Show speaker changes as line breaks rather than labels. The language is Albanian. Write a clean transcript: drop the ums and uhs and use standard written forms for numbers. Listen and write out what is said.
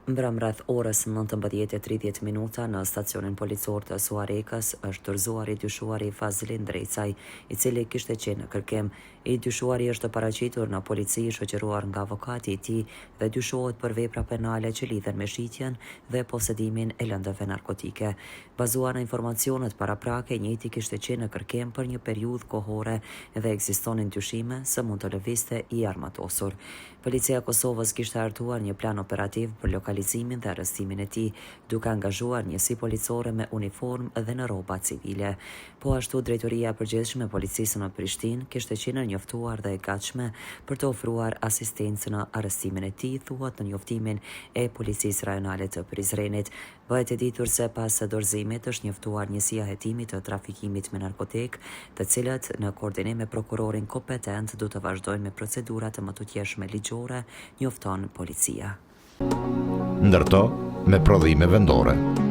Mbram rreth orës 19:30 në stacionin policor të Suarekës është dorëzuar i dyshuari Fazlin Drecaj, i cili kishte qenë në kërkim. I dyshuari është paraqitur në polici shoqëruar nga avokati i tij dhe dyshohet për vepra penale që lidhen me shitjen dhe posedimin e lëndëve narkotike. Bazuar në informacionet paraprake, i njëjti kishte qenë në kërkim për një periudhë kohore dhe ekzistonin dyshime se mund të lëvizte i armatosur. Policia e Kosovës kishte hartuar një plan operativ për lokalizimin dhe arrestimin e tij, duke angazhuar njësi policore me uniformë dhe në rroba civile. Po ashtu, drejtoria e përgjithshme e policisë në Prishtinë kishte qenë njoftuar dhe e gatshme për të ofruar asistencë në arrestimin e tij, thuhet në njoftimin e policisë rajonale të Prizrenit. Bëhet e ditur se pas dorëzimit është njoftuar njësia hetimit të trafikimit me narkotik, të cilët në koordinim me prokurorin kompetent do të vazhdojnë me procedurat e mëtutjeshme ligjore, njofton policia.
Ndërto me prodhime vendore.